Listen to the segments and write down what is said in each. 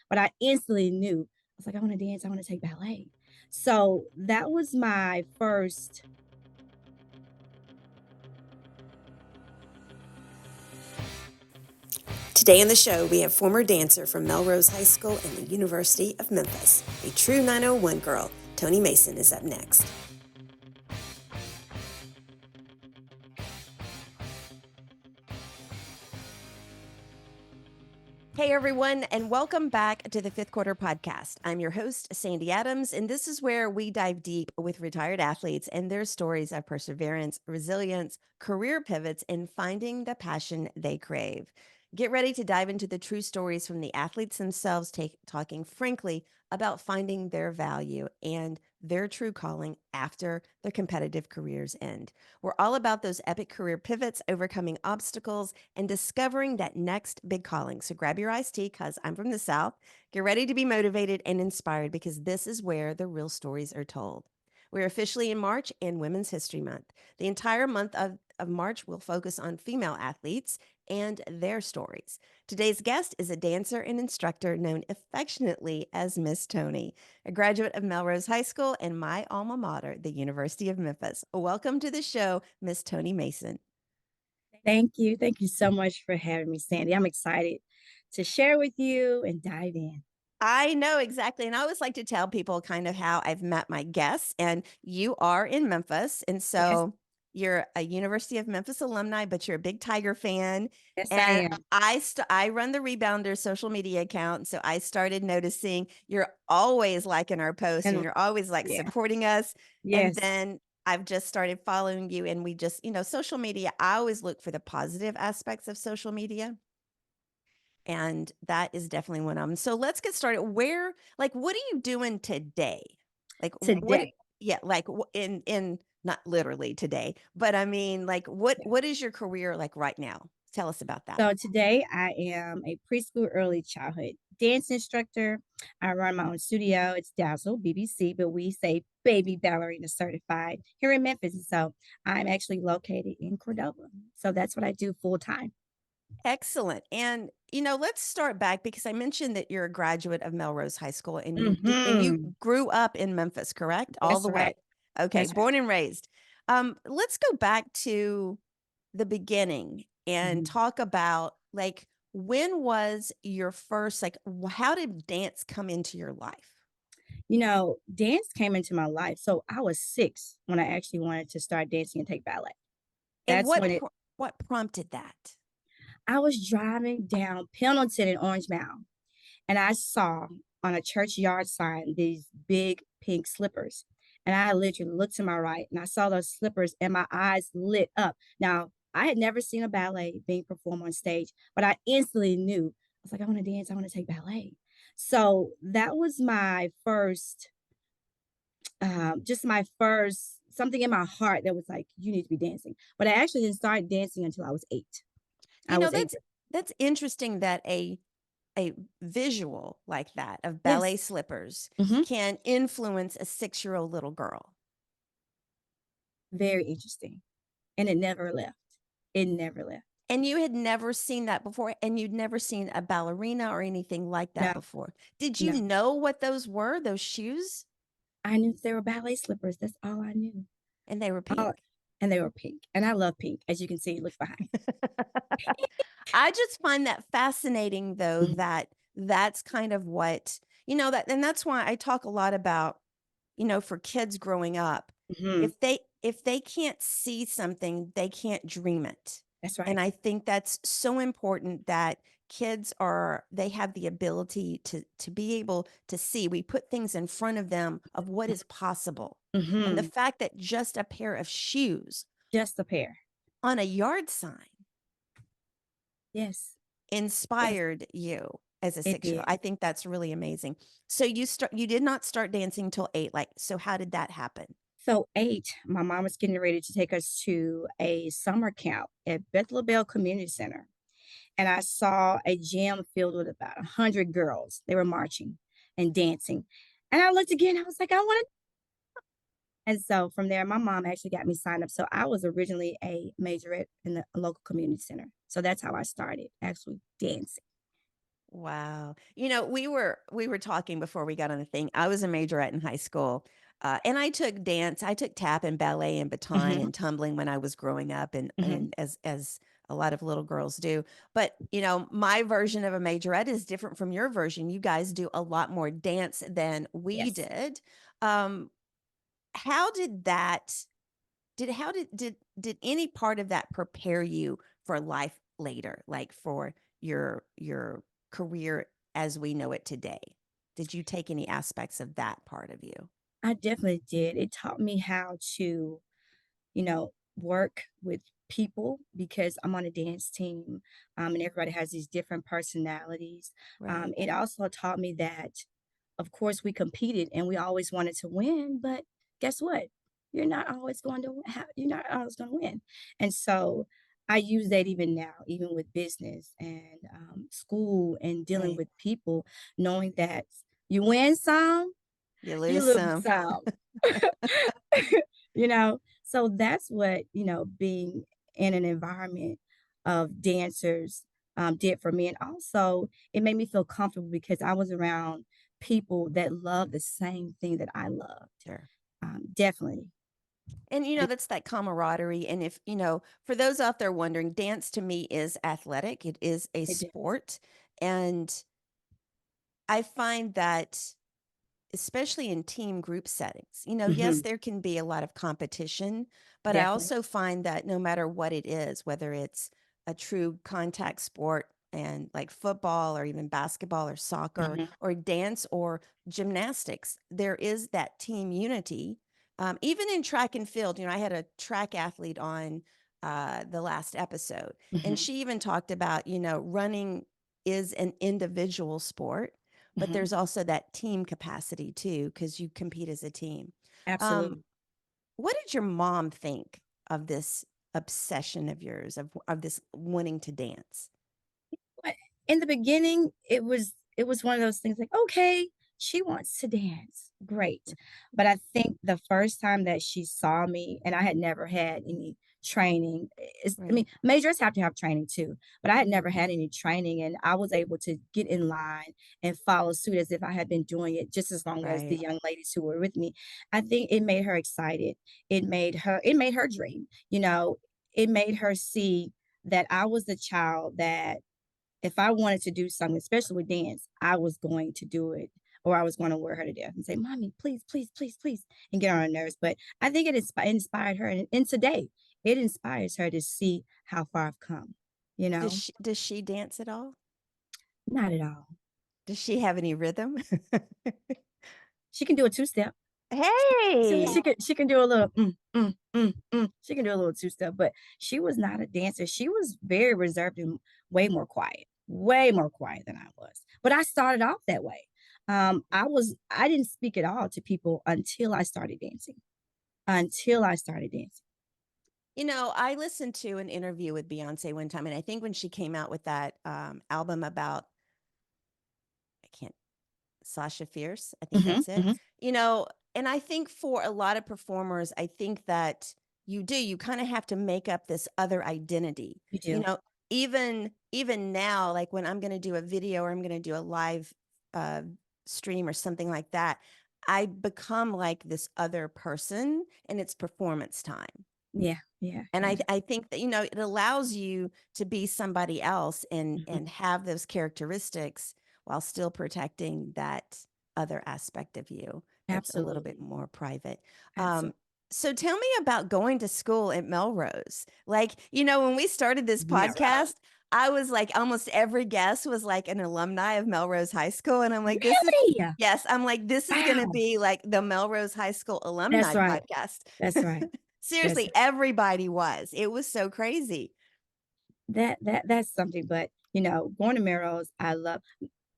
but I instantly knew. I was like, I want to dance, I want to take ballet. So that was my first. Today on the show, we have former dancer from Melrose High School and the University of Memphis. A true 901 girl, Toni Mason, is up next. Hey everyone, and welcome back to the Fifth Quarter Podcast. I'm your host, Sandy Adams, and this is where we dive deep with retired athletes and their stories of perseverance, resilience, career pivots, and finding the passion they crave. Get ready to dive into the true stories from the athletes themselves, talking frankly about finding their value and their true calling after their competitive careers end. We're all about those epic career pivots, overcoming obstacles, and discovering that next big calling. So grab your iced tea because I'm from the South. Get ready to be motivated and inspired because this is where the real stories are told. We're officially in March and Women's History Month. The entire month of March will focus on female athletes and their stories. Today's guest is a dancer and instructor known affectionately as Miss Toni, a graduate of Melrose High School and my alma mater, the University of Memphis. Welcome to the show, Miss Toni Mason. Thank you. Thank you so much for having me, Sandy. I'm excited to share with you and dive in. I know exactly. And I always like to tell people kind of how I've met my guests. And you are in Memphis. And Yes, so you're a University of Memphis alumni, but you're a big Tiger fan. yes, I And am. I run the Rebounder social media account. So I started noticing you're always liking our posts and And you're always like yeah, supporting us. And yes, then I've just started following you and we just, social media, I always look for the positive aspects of social media. And that is definitely one of them. So let's get started. What are you doing today? Like what today. yeah, like in not literally today, but I mean like what is your career like right now? Tell us about that. So today I am a preschool early childhood dance instructor. I run my own studio. It's Dazzle BBC, but we say baby ballerina certified here in Memphis. And so I'm actually located in Cordova. So that's what I do full time. Excellent. And let's start back because I mentioned that you're a graduate of Melrose High School and you Hmm. grew up in Memphis, correct? All That's the right. way. Okay, That's right. born and raised. Let's go back to the beginning and Mhm. talk about like when was your first how did dance come into your life? Dance came into my life. So I was 6 when I actually wanted to start dancing and take ballet. And That's when it what prompted that? I was driving down Pendleton in Orange Mound, and I saw on a church yard sign these big pink slippers. And I literally looked to my right and I saw those slippers and my eyes lit up. Now, I had never seen a ballet being performed on stage, but I instantly knew. I was like, I want to dance, I want to take ballet. So that was my first, just my first something in my heart that was like, you need to be dancing. But I actually didn't start dancing until I was 8. I You know, was 8. that's interesting that a visual like that of ballet Yes. slippers Hmm. can influence a 6-year-old little girl. Very interesting. And it never left. It never left. And you had never seen that before, and you'd never seen a ballerina or anything like that No, before. Did you no. know what those were, those shoes? I knew they were ballet slippers. That's all I knew. And they were All, pink. and they were pink. And I love pink, as you can see, look behind. I just find that fascinating though Mhm, that that's kind of what, that and that's why I talk a lot about, for kids growing up, mhm. if they can't see something, they can't dream it. That's And right. I think that's so important that they have the ability to be able to see. We put things in front of them of what is possible. And the Mhm. fact that just a pair of shoes Just a pair. on a yard sign Yes. Yes, inspired you as a it 6-year-old. I did. think that's really amazing. So you did not start dancing till 8, so how did that happen? So 8, my mom was getting ready to take us to a summer camp at Beth LaBelle Community Center. And I saw a gym filled with about 100 girls. They were marching and dancing. And I looked again. I was like, I want to. And so from there, my mom actually got me signed up. So I was originally a majorette in the local community center. So that's how I started actually dancing. Wow. We were talking before we got on the thing. I was a majorette in high school. And I took dance. I took tap and ballet and baton Hmm. and tumbling when I was growing up and Hmm. and as a lot of little girls do. But, my version of a majorette is different from your version. You guys do a lot more dance than we Yes. did. Um, how did that did any part of that prepare you for life later, like for your career as we know it today? Did you take any aspects of that part of you? I definitely did. It taught me how to, work with people because I'm on a dance team, and everybody has these different personalities. Right. It also taught me that, of course, we competed and we always wanted to win, but guess what? You're not always going to win. And so I use that even now, even with business and school and dealing Right. with people, knowing that you win some, You you lose lose some. some. So that's what, being in an environment of dancers did for me. And also, it made me feel comfortable because I was around people that love the same thing that I loved. Sure. Definitely. And Th- that's that camaraderie. And if, for those out there wondering, dance to me is athletic. It is a It did. sport. And I find that especially in team group settings. Yes, Hmm. there can be a lot of competition, but I Definitely. also find that no matter what it is, whether it's a true contact sport and like football or even basketball or soccer Hmm. or dance or gymnastics, there is that team unity. Even in track and field, I had a track athlete on the last episode, and Hmm. she even talked about, running is an individual sport, but Hmm. there's also that team capacity too, because you compete as a team. Um, Absolutely. what did your mom think of this obsession of yours of this wanting to dance? But in the beginning, it was one of those things like, okay, she wants to dance. Great. But I think the first time that she saw me, and I had never had any training, I mean, Right, majors have to have training too, but I had never had any training, and I was able to get in line and follow suit as if I had been doing it just as long as the right. young ladies who were with me. I think it made her excited. It made her dream, it made her see that I was the child that if I wanted to do something, especially with dance, I was going to do it, or I was going to wear her to death and say, "Mommy, please, please, please, please," and get on her nerves. But I think it inspired her, and today it inspires her to see how far I've come. You Does know, she dance at all? not at all. Does she have any rhythm? She can do a two step. So Hey, she can do a little She can do a little two step, but she was not a dancer. She was very reserved and way more quiet than I was. But I started off that way. I didn't speak at all to people until I started dancing. Until I started dancing. I listened to an interview with Beyonce one time, and I think when she came out with that album about, I can't Sasha Fierce. I think Hmm. that's it. Hmm. You know, and I think for a lot of performers, I think that you kind of have to make up this other identity. You You do. know, even now, like when I'm going to do a video or I'm going to do a live uh, stream or something like that, I become like this other person, and it's performance time. Yeah, yeah, And I yeah. I think that it allows you to be somebody else and Hmm. have those characteristics while still protecting that other aspect of you that's a little bit Absolutely. more private. Um, Absolutely. so tell me about going to school at Melrose. Like, when we started this Melrose. podcast, I was like almost every guest was like an alumni of Melrose High School, and I'm like, Really? yes, I'm like, this is going to Wow. be like the Melrose High School That's alumni right. podcast. That's right. That's Seriously, right. everybody was. It was so crazy. That's something, but, going to Melrose, I love.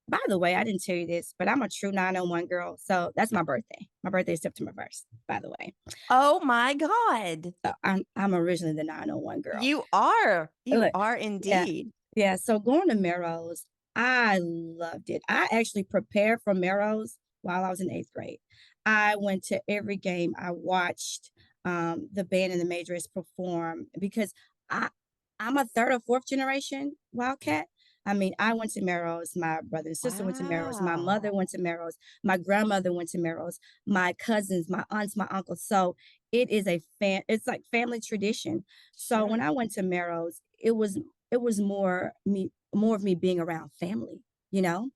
By the way, I didn't tell you this, but I'm a true 901 girl, so that's my birthday. My birthday is September 1st, by the way. Oh my God. So I'm originally the 901 girl. You are. You Look, are yeah, indeed. yeah, so going to Melrose, I loved it. I actually prepared for Melrose while I was in 8th grade. I went to every game. I watched, the band and the majors perform because I I'm a 3rd or 4th generation Wildcat, I mean, I went to Merrill's, my brother and sister went to Merrill's, my mother Wow. went to Merrill's, my grandmother went to Merrill's, my cousins, my aunts, my uncles. So it's like family tradition. So when Sure. I went to Merrill's, it was more of me being around family, you know?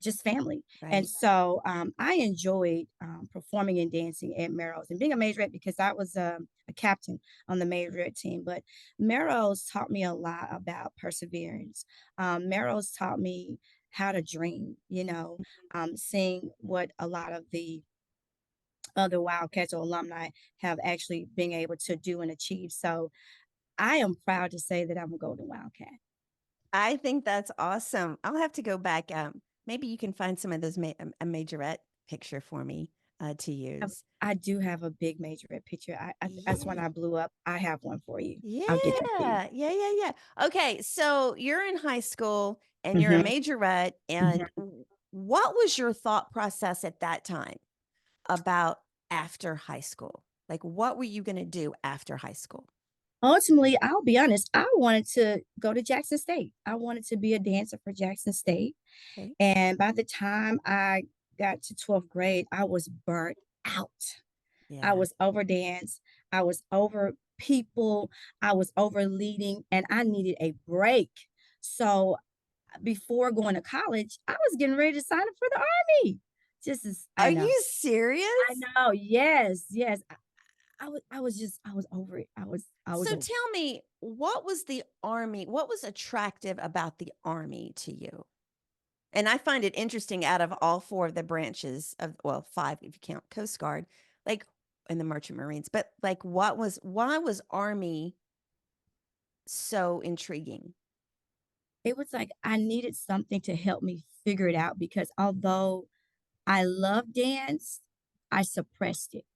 Just family. And Right. so I enjoyed performing and dancing at Merrill's and being a majorette because I was a captain on the majorette team. But Merrill's taught me a lot about perseverance. Merrill's taught me how to dream, seeing what a lot of the other Wildcats or alumni have actually been able to do and achieve. So I am proud to say that I'm a Golden Wildcat. I think that's awesome. I'll have to go back. Maybe you can find some of those a majorette picture for me to use. I do have a big majorette picture. That's when Yeah. I blew up. I have one for you. I'll get that to you. Yeah. Yeah. Yeah. Yeah. Okay. So you're in high school and you're a Mhm, majorette. And mhm. what was your thought process at that time about after high school? Like, what were you going to do after high school? Ultimately, I'll be honest, I wanted to go to Jackson State. I wanted to be a dancer for Jackson State, Okay. and by the time I got to 12th grade, I was burnt out. I Yeah. was over dance, I was over people, I was over leading, and I needed a break. So, before going to college, I was getting ready to sign up for the Army. Just as I Are know. you I serious? know, yes, yes. I was over it. I was So over tell me, what was the army? What was attractive about the army to you? And I find it interesting out of all four of the branches of, well, five if you count Coast Guard, like, and the Merchant Marines, but like, why was army so intriguing? it was like I needed something to help me figure it out because although I love dance, I suppressed it.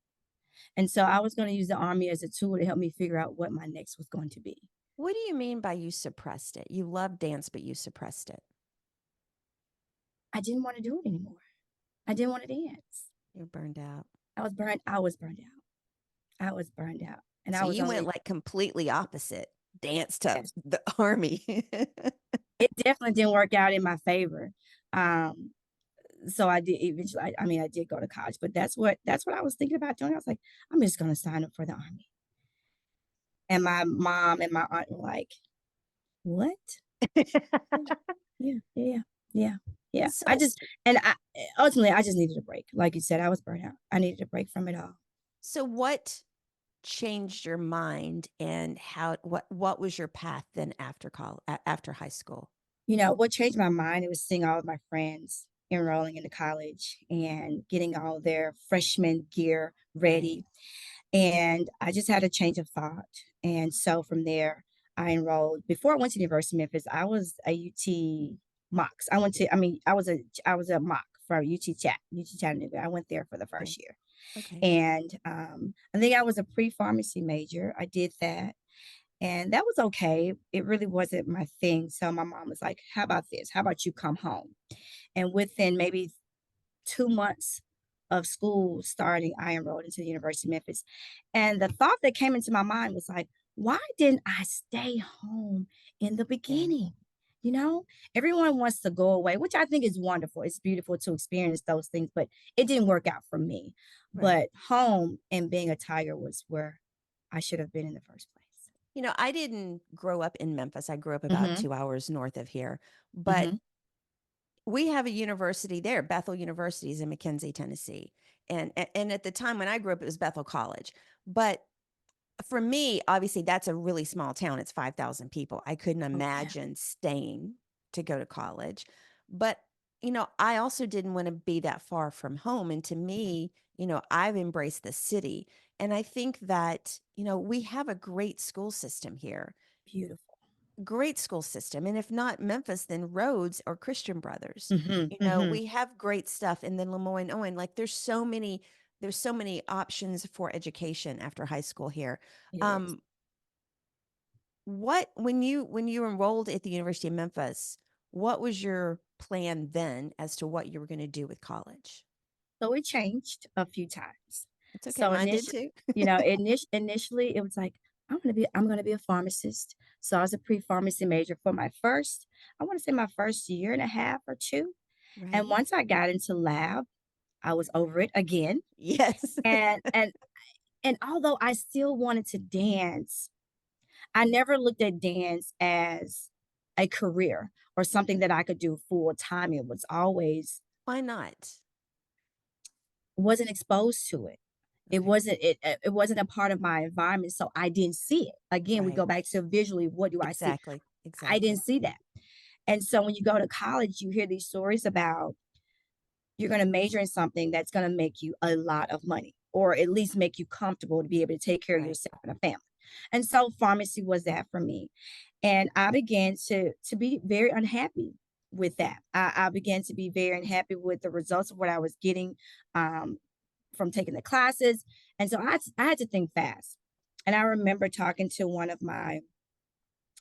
And so I was gonna use the Army as a tool to help me figure out what my next was going to be. What do you mean by you suppressed it? You love dance, but you suppressed it. I didn't wanna do it anymore. I didn't wanna dance. You're burned out. I was burned out. I was burned out, and So I was you went only like completely opposite dance to yes. the army. It definitely didn't work out in my favor. Um, so I did eventually I mean, I did go to college, but that's what I was thinking about doing. I was like, "I'm just gonna sign up for the Army." And my mom and my aunt were like, "What?" Yeah, yeah, yeah, yeah, yeah, yeah. I So just and I ultimately, I just needed a break. Like you said, I was burnt out. I needed a break from it all. so what changed your mind and what was your path then after college, after high school? What changed my mind, it was seeing all of my friends enrolling into college and getting all their freshman gear Right. ready, and I just had a change of thought, and so from there, I enrolled before I went to the University of Memphis, I was a UT Mocs. I was a mock for UT Chattanooga. I went there for the Okay. first year. Okay. And, I think I was a pre-pharmacy major. I did that, and that was okay. It really wasn't my thing, so my mom was like, "How about this? How about you come home?" And within maybe 2 months of school starting, I enrolled into the University of Memphis, and the thought that came into my mind was like, "Why didn't I stay home in the Yeah. beginning?" You know? Everyone wants to go away, which I think is wonderful. It's beautiful to experience those things, but it didn't work out for me. Right. But home and being a Tiger was where I should have been in the first place. I didn't grow up in Memphis. I grew up about Mhm, 2 hours north of here, but mhm. we have a university there. Bethel University is in McKenzie, Tennessee. And at the time when I grew up, it was Bethel College. But for me, obviously, that's a really small town. It's 5,000 people. I couldn't Oh, yeah. imagine staying to go to college. But, I also didn't want to be that far from home. And to me, I've embraced the city. And I think that, we have a great school system here, Beautiful. great school system. And if not Memphis, then Rhodes or Christian Brothers. Mhm, mhm. We have great stuff. And then Lemoyne Owen, like there's so many options for education after high school here. It is. Um, what when you enrolled at the University of Memphis, what was your plan then as to what you were going to do with college? So it changed a few times. It's okay, So mine did too. initially, it was like, I'm gonna be a pharmacist. So I was a pre-pharmacy major for my first, I want to say my first year and a half or two. And Right. once I got into lab, I was over it again. Yes. And although I still wanted to dance, I never looked at dance as a career or something that I could do full time. It was always Why not? wasn't exposed to it. Okay. It wasn't a part of my environment, so I didn't see it. Again, we Right. go back to visually, what do I see? Exactly. I Exactly. didn't see that. And so when you go to college, you hear these stories about you're going to major in something that's going to make you a lot of money or at least make you comfortable to be able to take care of Right. yourself and a family. And so pharmacy was that for me. And I began to be very unhappy with that. I began to be very unhappy with the results of what I was getting um, from taking the classes. And so I had to think fast. And I remember talking to one of my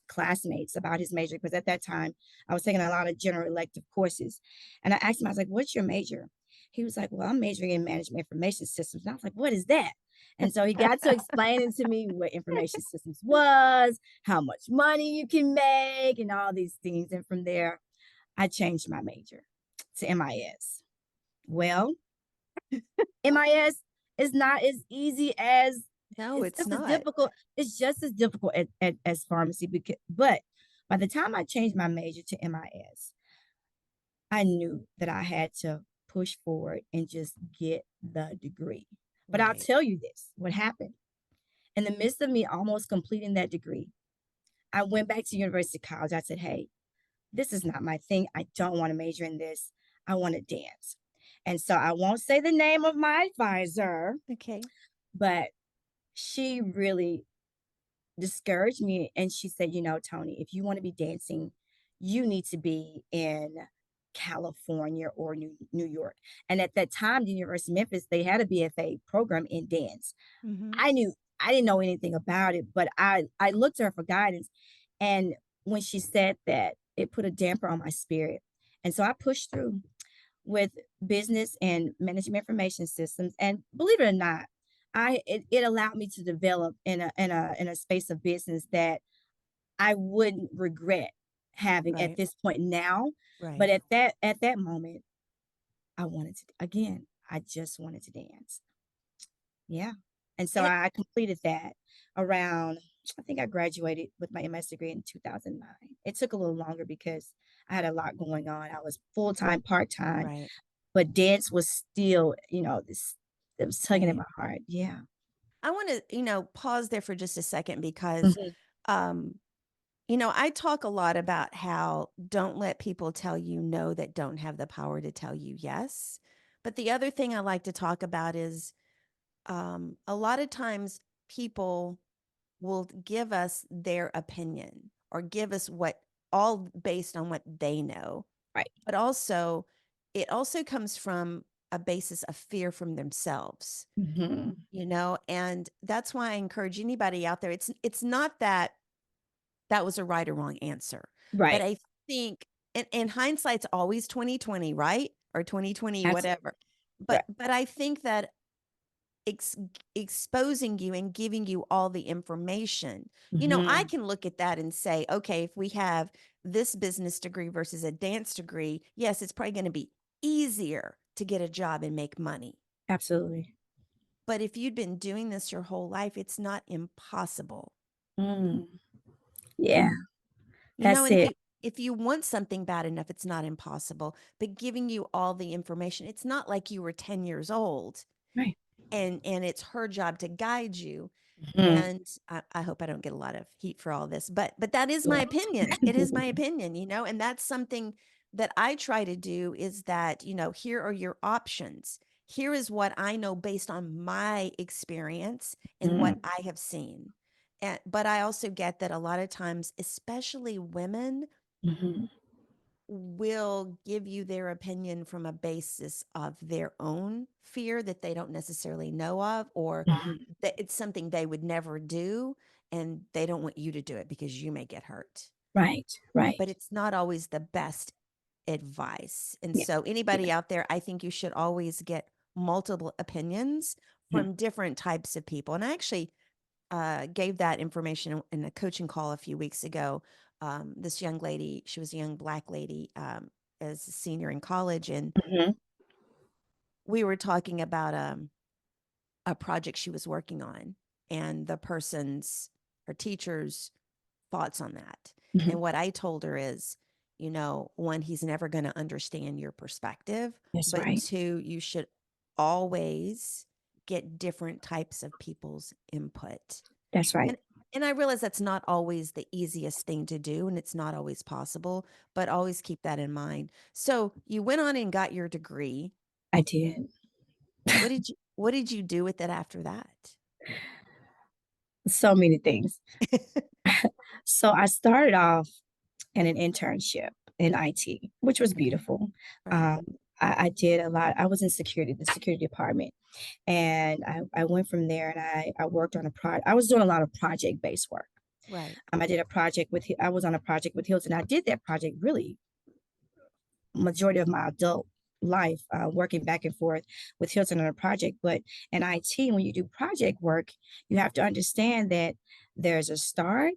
classmates about his major because at that time I was taking a lot of general elective courses. And I asked him, I was like, "What's your major?" He was like, "Well, I'm majoring in management information systems." And I was like, "What is that?" And so he got to explaining to me what information systems was, how much money you can make, and all these things. And from there, I changed my major to MIS. Well, MIS is not as easy as No, it's it's just as not. difficult. It's just as difficult as pharmacy. But by the time I changed my major to MIS, I knew that I had to push forward and just get the degree. But I'll Right. tell you this, what happened in the midst of me almost completing that degree, I went back to University College. I said, "Hey, this is not my thing. I don't want to major in this. I want to dance." And so I won't say the name of my advisor, Okay. but she really discouraged me, and she said, Tony, if you want to be dancing, you need to be in California or New York." And at that time, the University of Memphis, they had a BFA program in dance. Hmm. I didn't know anything about it, but I looked to her for guidance. And when she said that, it put a damper on my spirit. And so I pushed through with business and management information systems. And believe it or not, it allowed me to develop in a space of business that I wouldn't regret having at Right. this point now. But Right. at that moment, I wanted to again, I just wanted to dance. Yeah. And so And I completed that around, I think I graduated with my MS degree in 2009. It took a little longer because I had a lot going on. I was full time, part time, right. but dance was still, this, it was tugging at Right. my heart. Yeah. I want to, pause there for just a second because, Mhm. um, I talk a lot about how don't let people tell you no that don't have the power to tell you yes. But the other thing I like to talk about is a lot of times people will give us their opinion or give us what all based on what they know. Right. But also, it also comes from a basis of fear from themselves, Mhm. and that's why I encourage anybody out there. It's not that that was a right or wrong answer, but Right. I think and hindsight's always 2020, right? Or 2020, Absolutely. whatever. Right. But I think that ex- exposing you and giving you all the information. I Mhm. can look at that and say, okay, if we have this business degree versus a dance degree, yes, it's probably going to be easier to get a job and make money. Absolutely. But if you'd been doing this your whole life, it's not impossible. Mm. Yeah. That's And it. if you want something bad enough, it's not impossible. But giving you all the information, it's not like you were 10 years old Right. and it's her job to guide you. Mhm. And I hope I don't get a lot of heat for all this, but that is my Yeah. opinion. It is my opinion, and that's something that I try to do is that, here are your options. Here is what I know based on my experience and what Mhm. I have seen. But I also get that a lot of times, especially women, Mhm. will give you their opinion from a basis of their own fear that they don't necessarily know of, or Mhm. that it's something they would never do, and they don't want you to do it because you may get hurt. Right. Right. But it's not always the best advice. And Yeah. so, Yeah. anybody out there, I think you should always get multiple opinions Mhm. from different types of people. And I actually gave that information in a coaching call a few weeks ago. This young lady, she was a young Black lady, as a senior in college, and Hmm. we were talking about a project she was working on, and her teacher's thoughts on that. Hmm. And what I told her is, one, he's never going to understand your perspective, That's but right. two, you should always get different types of people's input. That's right. And I realize that's not always the easiest thing to do, and it's not always possible, but always keep that in mind. So you went on and got your degree. I did. What did you do with it after that? So many things. So I started off in an internship in IT, which was beautiful. Right. Um, I did a lot. I was in security, the security department, and I went from there and I worked on a project. I was doing a lot of project based work. Right. I was on a project with Hilton. I did that project really majority of my adult life, working back and forth with Hilton on a project. But in IT, when you do project work, you have to understand that there's a start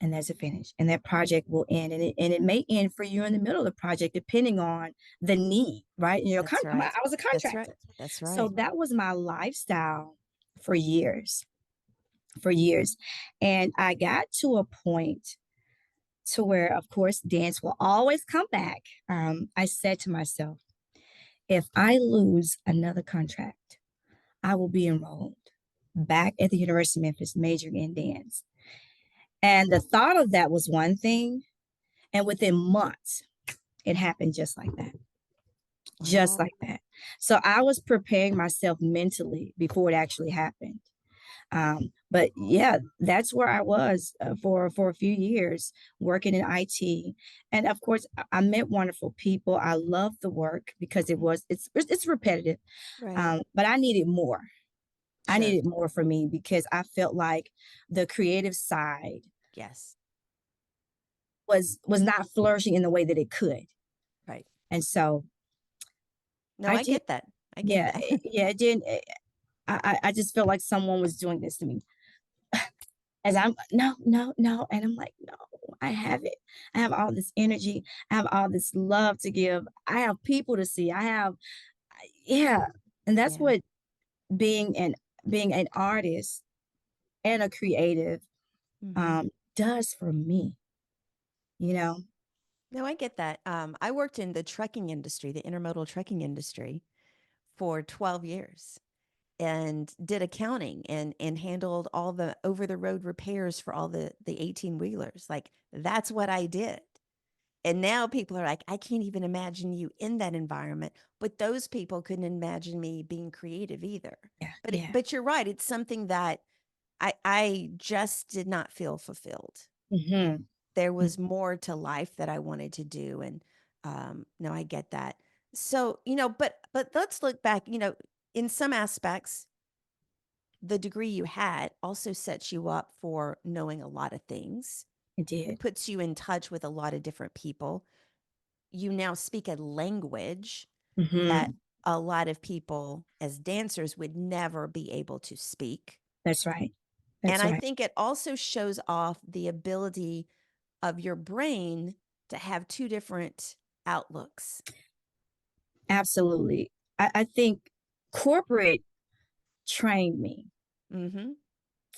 and there's a finish, and that project will end, and it may end for you in the middle of the project depending on the need, right? And That's I right. was a That's right. contractor, That's so right. that was my lifestyle for years, and I got to a point to where, of course, dance will always come back. I said to myself, if I lose another contract, I will be enrolled back at the University of Memphis, majoring in dance. And the thought of that was one thing. And within months, it happened just like that. Just Oh, like that. So I was preparing myself mentally before it actually happened. But yeah, that's where I was, for a few years working in IT, and of course, I met wonderful people. I loved the work because it's repetitive, right. but I needed more. I Sure. needed more for me because I felt like the creative side Yes. was not flourishing in the way that it could, Right. and so No, I I did. get that. I get Yeah, that. yeah, it didn't. I just felt like someone was doing this to me. As I'm no, no, no. And I'm like, no, I have it. I have all this energy. I have all this love to give. I have people to see. Yeah. And that's Yeah. what being an being an artist and a creative Hmm. does for me, you know? No, I get that. I worked in the trucking industry, the intermodal trucking industry, for 12 years, and did accounting and handled all the over the road repairs for all the 18 wheelers. Like, that's what I did. And now people are like, I can't even imagine you in that environment. But those people couldn't imagine me being creative either. Yeah, But yeah. but you're right. It's something that I just did not feel fulfilled. Hmm. There was more to life that I wanted to do. And no, I get that. So, but let's look back, in some aspects, the degree you had also sets you up for knowing a lot of things. It It did. puts you in touch with a lot of different people. You now speak a language that Hmm. a lot of people as dancers would never be able to speak. That's right. And That's I right. think it also shows off the ability of your brain to have two different outlooks. Absolutely. I think corporate trained me Mm-hmm.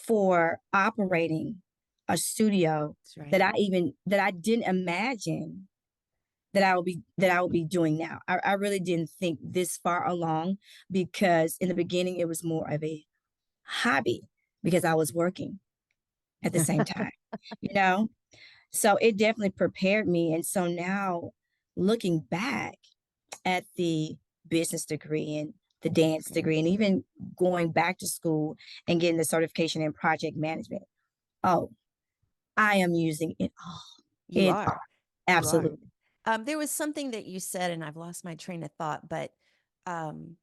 for operating a studio That's right. that I didn't imagine that I will be doing now. I really didn't think this far along because in the beginning it was more of a hobby because I was working at the same time, you know? So it definitely prepared me. And so now looking back at the business degree and the dance degree, and even going back to school and getting the certification in project management. Oh, I am using it all. You It are. all. You are. Absolutely. There was something that you said, and I've lost my train of thought, but um,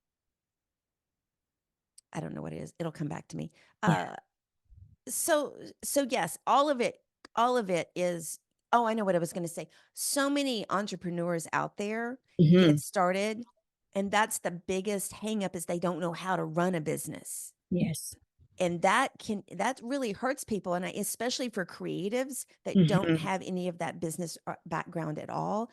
I don't know what it is. It'll come back to me. Yeah. Uh, so yes, all of it is. Oh, I know what I was going to say. So many entrepreneurs out there Hmm. get started, and that's the biggest hang up is they don't know how to run a business. Yes. And that really hurts people, and especially for creatives that don't Hmm. have any of that business background at all.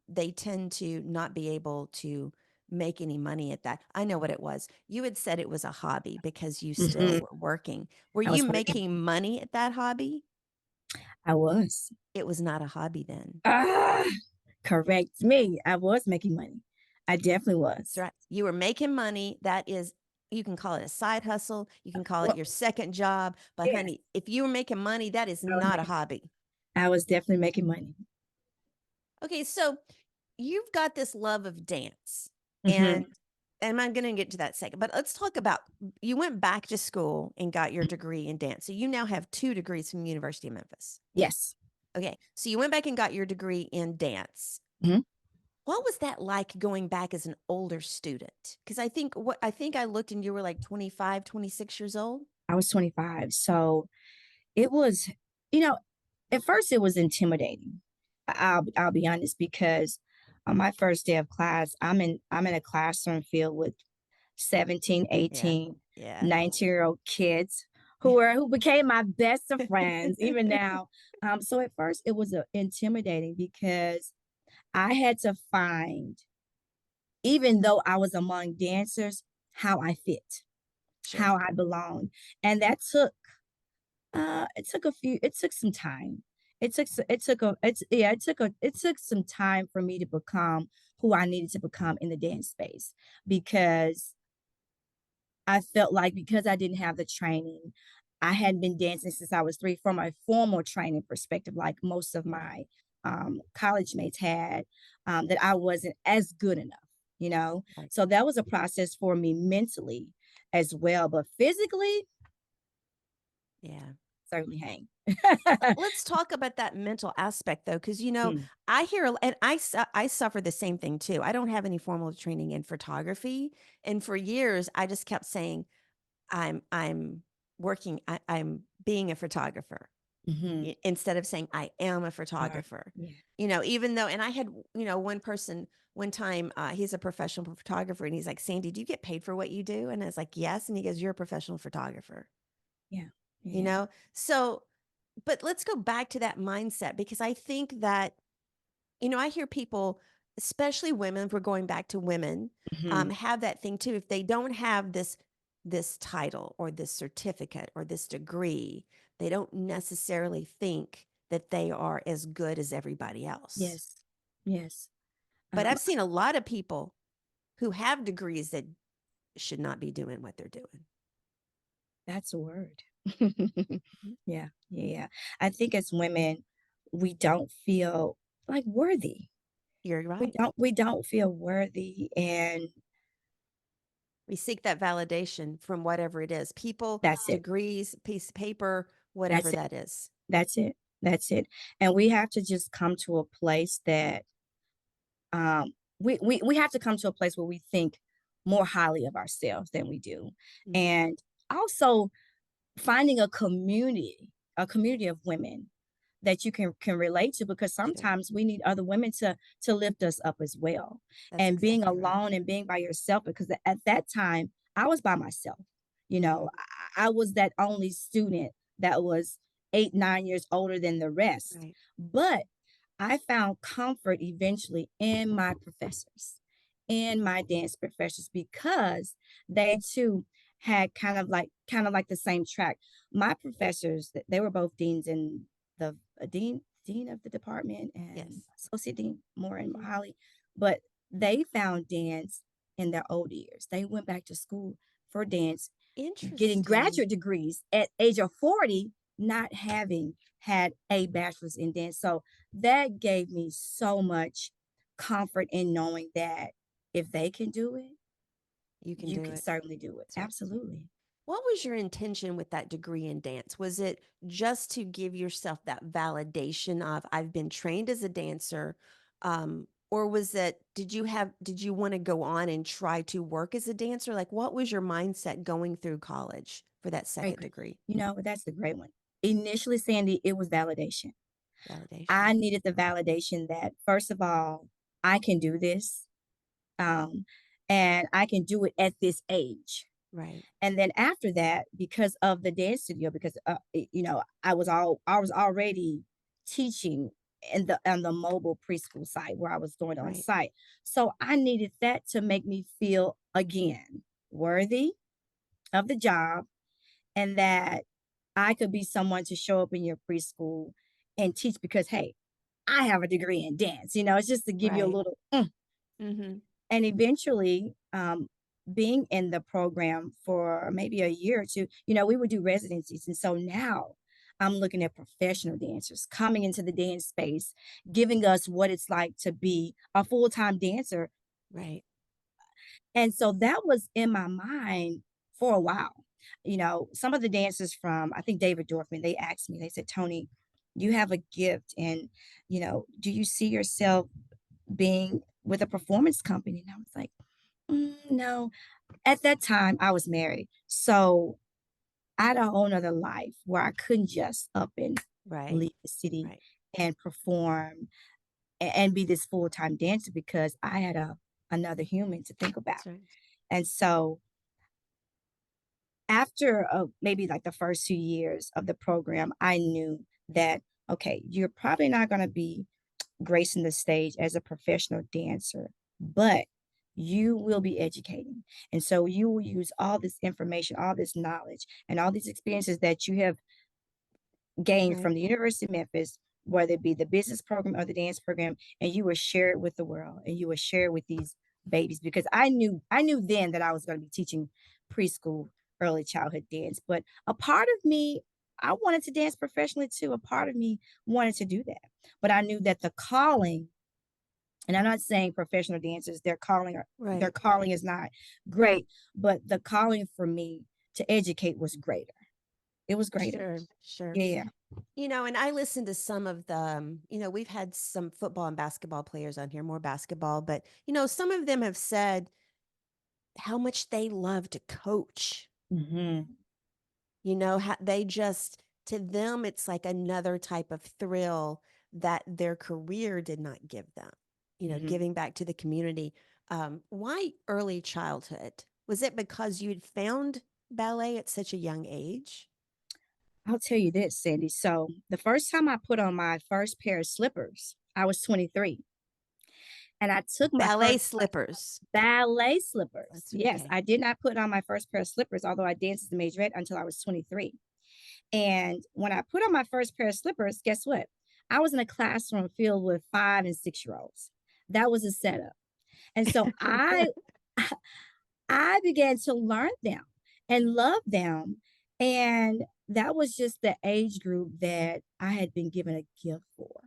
They tend to not be able to make any money at that. I know what it was. You had said it was a hobby because you still Hmm. were working. Were I you was working. making money at that hobby? I was. It was not a hobby then. Ah, correct me. I was making money. I definitely That's was. right. You were making money. That is, you can call it a side hustle. You can call it Well, your second job. But yes, honey, if you were making money, that is I was not a making. hobby. I was definitely making money. Okay, so you've got this love of dance, Hmm. and I'm going to get to that second. But let's talk about, you went back to school and got your degree in dance. So you now have 2 degrees from University of Memphis. Yes. Okay, so you went back and got your degree in dance. Hmm. What was that like going back as an older student? Because I think I looked and you were like 25, 26 years old. I was 25. So it was, you know, at first it was intimidating. I'll be honest because on my first day of class, I'm in a classroom filled with 17, Yeah. 18, Yeah. 19-year-old kids who became my best of friends even now. So at first it was intimidating because I had to find, even though I was among dancers, how I fit, Sure. how I belonged. And it took some time. It took a it's yeah, it took some time for me to become who I needed to become in the dance space because I felt like because I didn't have the training, I hadn't been dancing since I was 3 from a formal training perspective, like most of Right. my college mates had, that I wasn't as good enough, you know? Right. So that was a process for me mentally as well, but physically, Yeah. certainly hang. Let's talk about that mental aspect though, because you know, Mm, I hear and I suffer the same thing too. I don't have any formal training in photography, and for years I just kept saying I'm I'm being a photographer mhm. instead of saying I am a Uh, photographer. yeah. You know, even though, and I had, you know, one person one time, he's a professional photographer, and he's like, Sandy, do you get paid for what you do? And I was like, yes. And he goes, you're a professional photographer, Yeah. you Yeah. know? So, but let's go back to that mindset because I think that, you know, I hear people, especially women, if we're going back to women, Mhm. have that thing too. If they don't have this title or this certificate or this degree, they don't necessarily think that they are as good as everybody else. Yes. Yes. But Um, I've seen a lot of people who have degrees that should not be doing what they're doing. that's a word. Mhm. Yeah. Yeah. Yeah. I think as women, we don't feel like worthy. You're right. We don't feel worthy, and We seek that validation from whatever it is, people, that's it. degrees, piece of paper, whatever That's it. that is. That's it. That's it. And we have to just come to a place that we have to come to a place where we think more highly of ourselves than we do. Mhm. And also finding a community of women that you can relate to because Sure. sometimes we need other women to lift us up as well. That's And being exactly right. alone and being by yourself because at that time I was by myself. You know, Mhm. I was that only student that was 8, 9 years older than the rest. Right. But I found comfort eventually in my professors, in my dance professors, because they too had kind of like the same track. My professors, they were both deans in the dean of the department and Yes. associate dean more in Mhm. Mohali, but they found dance in their old years. They went back to school for dance, getting Interesting. graduate degrees at age of 40, not having had a bachelor's in dance. So that gave me so much comfort in knowing that if they can do it, You can you do can it. certainly do it. That's right. Absolutely. What was your intention with that degree in dance? Was it just to give yourself that validation of I've been trained as a dancer? Or was it, did you want to go on and try to work as a dancer? Like what was your mindset going through college for that Great. second degree? You know, that's the great one. Initially, Sandy, it was validation. I Validation. needed the validation that, first of all, I can do this, um, and I can do it at this age. Right. And then after that, because of the dance studio, because I was already teaching in the on the mobile preschool site where I was going on Right. site. So I needed that to make me feel again worthy of the job, and that I could be someone to show up in your preschool and teach because hey, I have a degree in dance. It's just to give you a Right. little Mhm. and eventually, being in the program for maybe a year or two, we would do residencies. And so now I'm looking at professional dancers coming into the dance space, giving us what it's like to be a full time dancer. Right. And so that was in my mind for a while. Some of the dancers from, I think, David Dorfman, they asked me, they said, Tony, you have a gift. And, do you see yourself being with a performance company? And I was like, no. At that time, I was married, so I had a whole nother life where I couldn't just up and Right. leave the city Right. and perform and be this full-time dancer because I had another human to think about. That's right. And so after maybe like the first 2 years of the program, I knew that, okay, you're probably not going to be gracing the stage as a professional dancer, but you will be educating. And so you will use all this information, all this knowledge, and all these experiences that you have gained Right. from the University of Memphis, whether it be the business program or the dance program, and you will share it with the world and you will share it with these babies because I knew then that I was going to be teaching preschool early childhood dance. But a part of me, I wanted to dance professionally too. A part of me wanted to do that. But I knew that the calling, and I'm not saying professional dancers, their Right. calling is not great, but the calling for me to educate was greater. It was greater. Sure. Sure. Yeah. And I listened to some of the, we've had some football and basketball players on here, more basketball, but, some of them have said how much they love to coach. Hmm. How they just, to them, it's like another type of thrill that their career did not give them, Hmm. giving back to the community. Why early childhood? Was it because you'd found ballet at such a young age? I'll tell you this, Sandy. So the first time I put on my first pair of slippers, I was 23. And I took my Ballet first slippers. ballet slippers. That's Yes, okay. I did not put on my first pair of slippers, although I danced as a majorette until I was 23. And when I put on my first pair of slippers, guess what? I was in a classroom filled with 5 and 6 year olds. That was a setup. And so I began to learn them and love them. And that was just the age group that I had been given a gift for.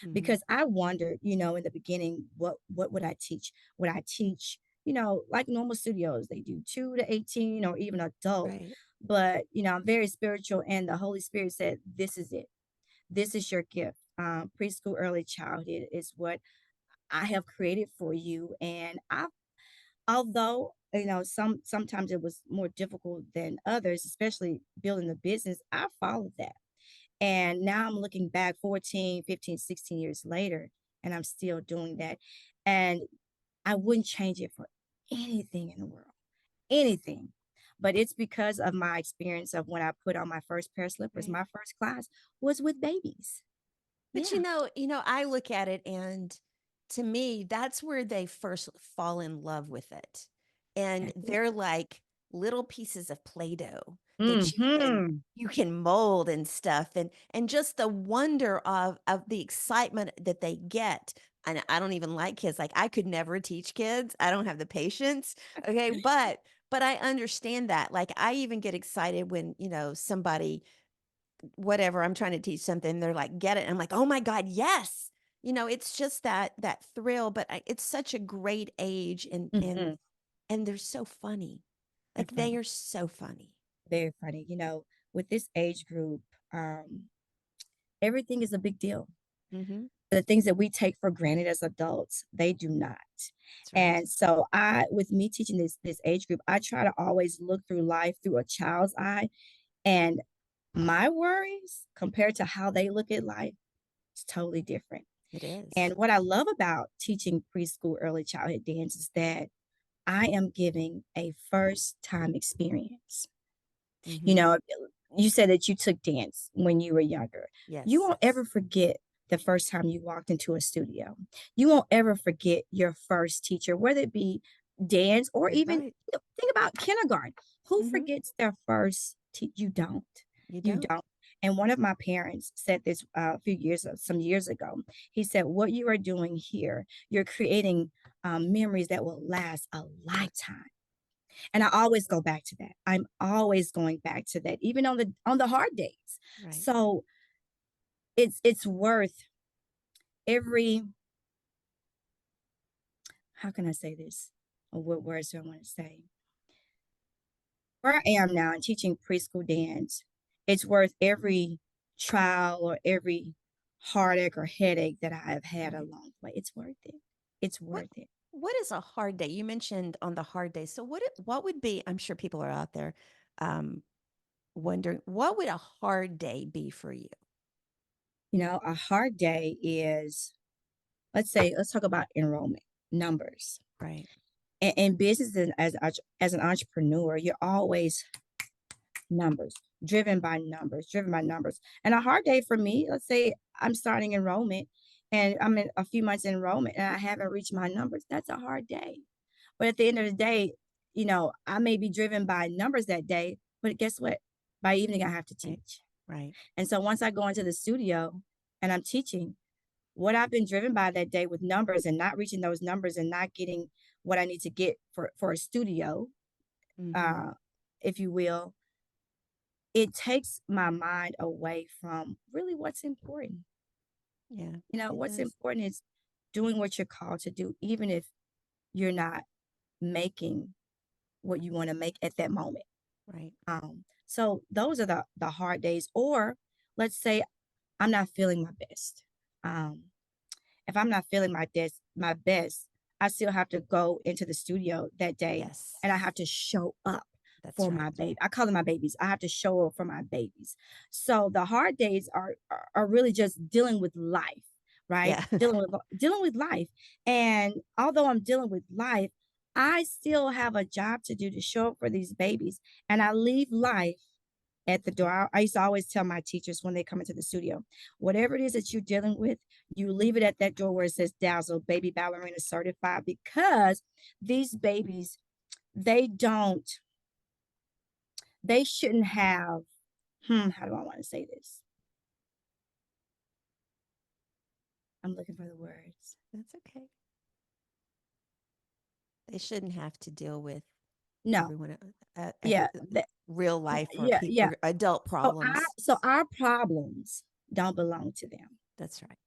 Mhm. Because I wondered, in the beginning, what would I teach? Would I teach, like normal studios, they do 2 to 18 or even adult. Right. But, I'm very spiritual, and the Holy Spirit said, this is it. This is your gift. Preschool early childhood is what I have created for you. And although sometimes it was more difficult than others, especially building the business, I followed that. And now I'm looking back 14, 15, 16 years later, and I'm still doing that. And I wouldn't change it for anything in the world, anything. But it's because of my experience of when I put on my first pair of slippers. Right. My first class was with babies. But Yeah. I look at it, and to me, that's where they first fall in love with it. And That's it. they're like little pieces of Play-Doh that Mm-hmm. you can mold and stuff, and just the wonder of the excitement that they get. And I don't even like kids. Like, I could never teach kids. I don't have the patience. Okay. But I understand that. Like, I even get excited when, somebody, whatever, I'm trying to teach something, they're like, get it. And I'm like, oh my God, yes. It's just that thrill, but it's such a great age, and Mm-hmm. they're so funny. They're Like, they funny. are so funny. Very funny. With this age group, everything is a big deal. Mm-hmm. The things that we take for granted as adults, they do not. That's right. And so with me teaching this age group, I try to always look through life through a child's eye. And my worries compared to how they look at life is totally different. It is. And what I love about teaching preschool early childhood dance is that I am giving a first time experience. You Mm-hmm. know, you said that you took dance when you were younger. You Yes. won't ever forget the first time you walked into a studio. You won't ever forget your first teacher, whether it be dance or even Right. think about kindergarten. Who Mm-hmm. forgets their first you don't. You You don't. don't. And one of my parents said this a few years, some years ago. He said, "What you are doing here, you're creating memories that will last a lifetime." And I always go back to that. I'm always going back to that, even on the hard days. Right. So it's worth every, how can I say this? Or what words do I want to say? Where I am now and teaching preschool dance, it's worth every trial or every heartache or headache that I have had Right. along the way. It's worth it. It's What worth it. what is a hard day? You mentioned on the hard day. So what would be, I'm sure people are out there um wondering, what would a hard day be for you? You know, a hard day is, let's talk about enrollment numbers. Right. In business and as an entrepreneur, you're always numbers, driven by numbers. And a hard day for me, let's say I'm starting enrollment and I'm in a few months in enrollment and I haven't reached my numbers. That's a hard day. But at the end of the day, you know, I may be driven by numbers that day, but guess what? By evening, I have to Right. teach. Right. And so once I go into the studio and I'm teaching, what I've been driven by that day with numbers and not reaching those numbers and not getting what I need to get for a studio, Mm-hmm. uh, if you will, it takes my mind away from really what's important. Yeah, You know, it what's does. important is doing what you're called to do, even if you're not making what you want to make at that moment. Right. So those are the hard days. Or let's say I'm not feeling my best. Um, if I'm not feeling my best, I still have to go into the studio that day Yes. and I have to show up That's for right. my baby. I call them my babies. I have to show up for my babies. So the hard days are really just dealing with life, right? Yeah. Dealing with life. And although I'm dealing with life, I still have a job to do to show up for these babies. And I leave life at the door. I used to always tell my teachers when they come into the studio, whatever it is that you're dealing with, you leave it at that door where it says Dazzle Baby Ballerina Certified, because these babies, they don't, they shouldn't have, how do I want to say this? I'm looking for the words. That's okay. They shouldn't have to deal with No, everyone yeah, real life or yeah, people yeah. or adult problems. So our problems don't belong to them. That's right.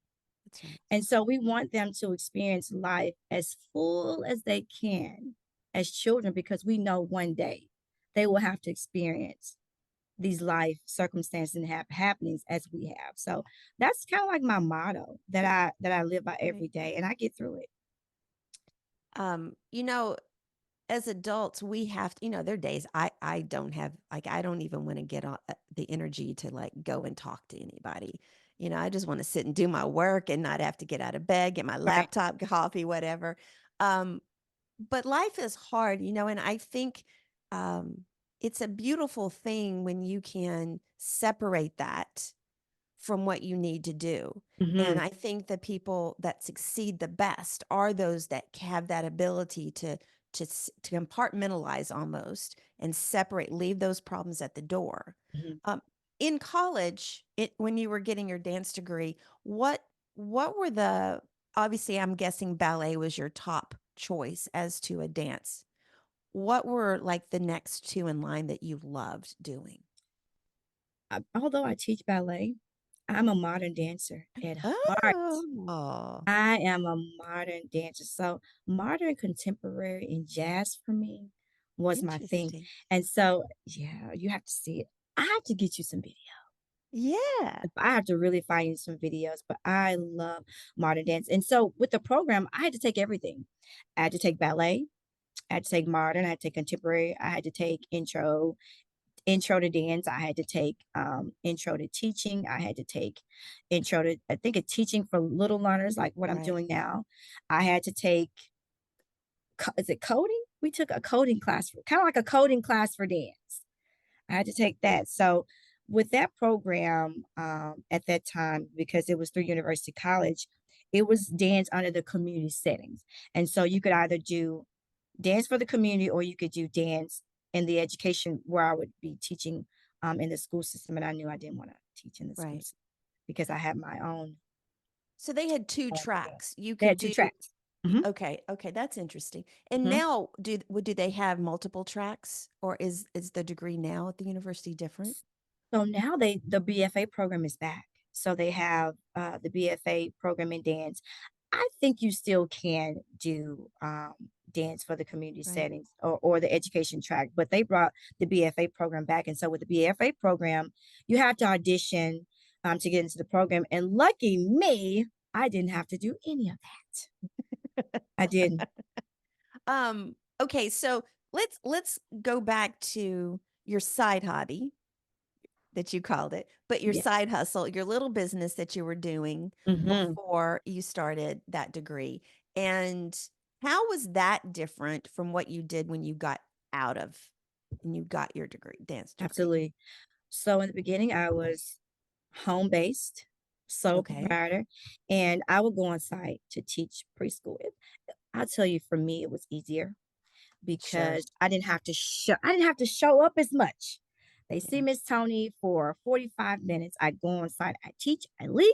That's right. And so we want them to experience life as full as they can as children, because we know one day they will have to experience these life circumstances and have happenings as we have. So that's kind of like my motto that I live by Right. every day and I get through it. You know, as adults, we have to, there are days I don't have, like, I don't even want to get on the energy to like go and talk to anybody. I just want to sit and do my work and not have to get out of bed, get my Right. laptop, coffee, whatever. Um, but life is hard, and I think um, it's a beautiful thing when you can separate that from what you need to do. And Hmm. I think the people that succeed the best are those that have that ability to compartmentalize almost and separate, leave those problems at the door. Hmm. Um, in college, when you were getting your dance degree, what were the, obviously I'm guessing ballet was your top choice as to a dance. What were like the next two in line that you loved doing? Although I teach ballet, I'm a modern dancer at heart. Oh, I am a modern dancer. So modern, contemporary, and jazz for me was my thing. interesting. And so, yeah, you have to see it. I have to get you some video. Yeah. I have to really find you some videos, but I love modern dance. And so with the program, I had to take everything. I had to take ballet, I had to take modern, I had to take contemporary, I had to take intro to dance, I had to take intro to teaching, I had to take intro to, I think, a teaching for little learners like what I'm Right. doing now. I had to take is it coding? we took a coding class for kind of like a coding class for dance. I had to take that. So with that program, at that time, because it was through University College, it was dance under the community settings. And so you could either do dance for the community or you could do dance in the education where I would be teaching in the school system. And I knew I didn't want to teach in the school Right. system because I had my own. So they had 2 Dance. tracks. You They could had two do tracks. Hmm. okay, okay, that's interesting. And Hmm. now do they have multiple tracks, or is the degree now at the university different? So now the BFA program is back. So they have the BFA program in dance. I think you still can do dance for the community Right. settings or the education track, but they brought the BFA program back. And so with the BFA program, you have to audition to get into the program. And lucky me, I didn't have to do any of that. I didn't. Okay, so let's go back to your side hobby that you called it, but your Yeah. side hustle, your little business that you were doing Hmm. before you started that degree. And how was that different from what you did when you got out of and you got your degree, dance degree? Absolutely. So in the beginning, I was home based, sole Okay. proprietor, and I would go on site to teach preschool. I'll tell you, for me, it was easier Sure. because I didn't have to show up as much. They see Yeah. Miss Tony for 45 minutes. I go on site, I teach, I leave,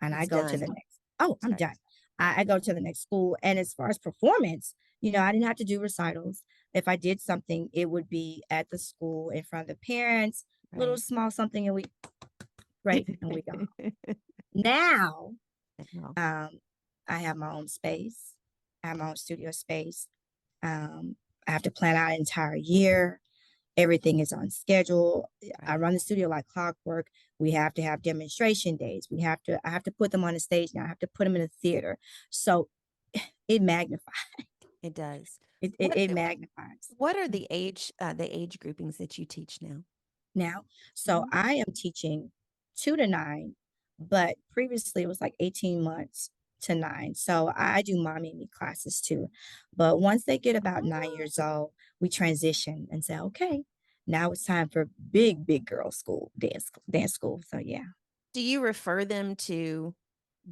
and I It's go to the done. next. Oh, I'm Right. done. Yeah. I go to the next school. And as far as performance, I didn't have to do recitals. If I did something, it would be at the school in front of the parents, little Right. small something, and we great, and we go home. Now, Well, um, I have my own space. I have my own studio space. I have to plan out an entire year. Everything is on schedule. I right. run the studio like clockwork. We have to have demonstration days. I have to put them on the stage now. I have to put them in a theater. So it magnifies. It does. It magnifies. What are the age groupings that you teach now? Now. So Mhm. I am teaching 2 to 9, but previously it was like 18 months to 9. So I do mommy and me classes too. But once they get about 9 years old, we transition and say, okay, now it's time for big girl school, dance school. So yeah, Do you refer them to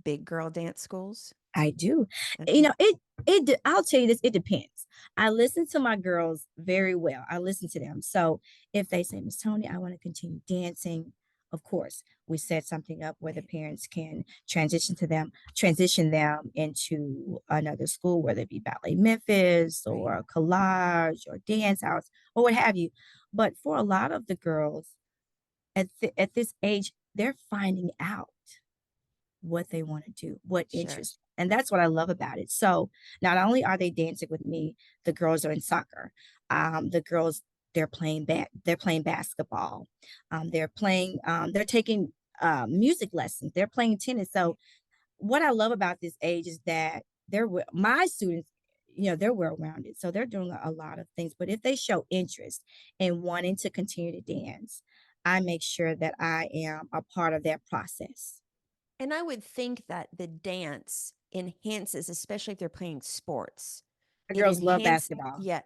big girl dance schools? I do. You Okay. know, I'll tell you this, it depends. I listen to my girls very well. I listen to them. So if they say, Miss Tony, I want to continue dancing, of course, we set something up where the Right. parents can transition them into another school, whether it be Ballet Memphis Right. or collage or dance house or what have you. But for a lot of the girls at this age, they're finding out what they want to do, what Sure. interests. And that's what I love about it. So not only are they dancing with me, the girls are in soccer. The girls they're playing basketball. They're taking music lessons. They're playing tennis. Right. So what I love about this age is that my students, they're well rounded. So they're doing a lot of things. But if they show interest in wanting to continue to dance, I make sure that I am a part of that process. And I would think that the dance enhances, especially if they're playing sports. The It girls love enhance basketball. yeah,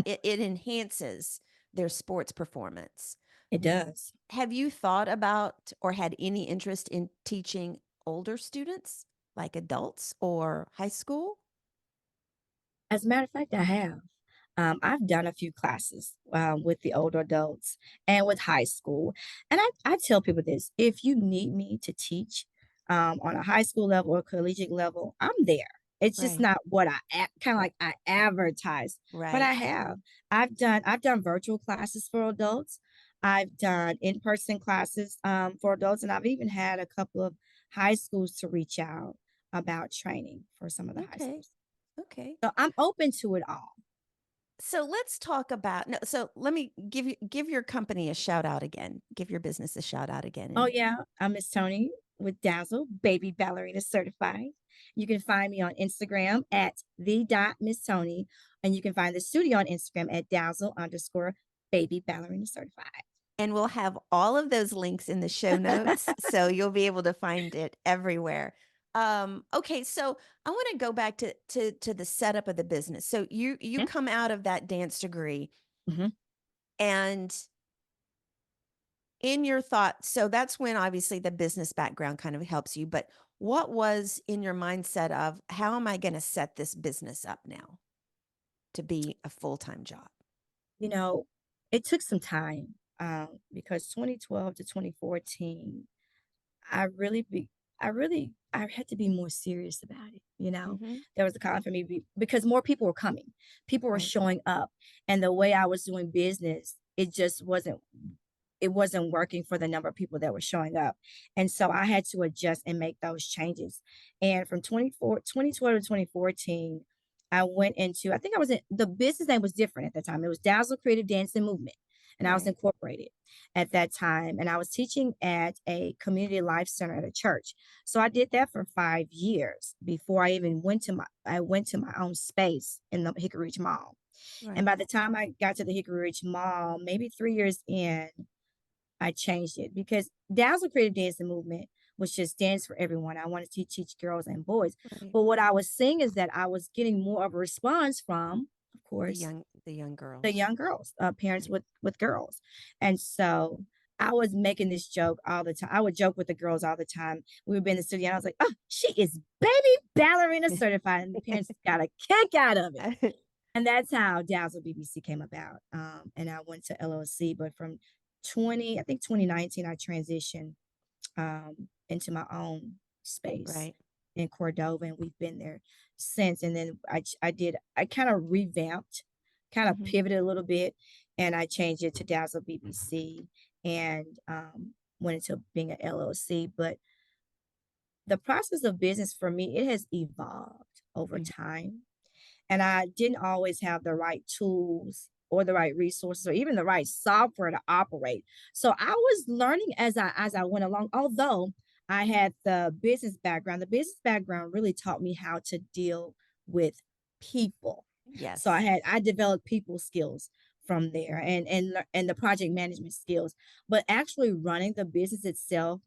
it enhances their sports performance. It does. Have you thought about or had any interest in teaching older students, like adults or high school? As a matter of fact, I have. I've done a few classes with the older adults and with high school. And I tell people this, if you need me to teach on a high school level or collegiate level, I'm there. It's just Right. not what kind of Right. like I advertise, but Right. I have. I've done virtual classes for adults. I've done in-person classes for adults, and I've even had a couple of high schools to reach out about training for some of the high Okay. schools. Okay. So I'm open to it all. So let's talk about no, so let me give your company a shout out again. Give your business a shout out again. Oh, And yeah. I'm Miss Tony with Dazzle, baby ballerina certified. You can find me on Instagram at the dot Miss Tony, and you can find the studio on Instagram at Dazzle underscore baby ballerina certified. we'll have all of those links in the show notes so you'll be able to find it everywhere. Okay, so I want to go back to the setup of the business. So you come out of that dance degree, Mhm. and in your thoughts, so that's when obviously the business background kind of helps you, but what was in your mindset of how am I going to set this business up now to be a full-time job? You know, it took some time, because 2012 to 2014, I really be I had to be more serious about it, you know? Mhm. There was a time for me because more people were coming. People were Right. showing up, and the way I was doing business, it wasn't working for the number of people that were showing up. And so I had to adjust and make those changes. And from 2012 to 2014, I went into, I think I was in, the business name was different at the time. It was Dazzle Creative Dance and Movement. And I was Right. incorporated at that time. And I was teaching at a community life center at a church. So I did that for 5 years before I even went to my own space in the Hickory Ridge Mall. And Right. by the time I got to the Hickory Ridge Mall, maybe 3 years in, I changed it because Dazzle Creative Dance and Movement was just dance for everyone. I wanted to teach girls and boys. Right. But what I was seeing is that I was getting more of a response from, of course, The young the girls. young girls, parents Right. with girls. And so I was making this joke all the time. I would joke with the girls all the time. We would be in the studio and I was like, oh, she is baby ballerina certified. And the parents got a kick out of it. And that's how Dazzle BBC came about. And I went to LLC, but from 2019, I transitioned into my own space Right. in Cordova, and we've been there since. And then I kind of revamped, kind of Mhm. pivoted a little bit, and I changed it to Dazzle BBC and went into being an LLC. But the process of business for me, it has evolved over Mhm. time, and I didn't always have the right tools or the right resources or even the right software to operate. So I was learning as I went along. Although I had the business background really taught me how to deal with people. So Yes. I developed people skills from there and the project management skills. But actually running the business itself,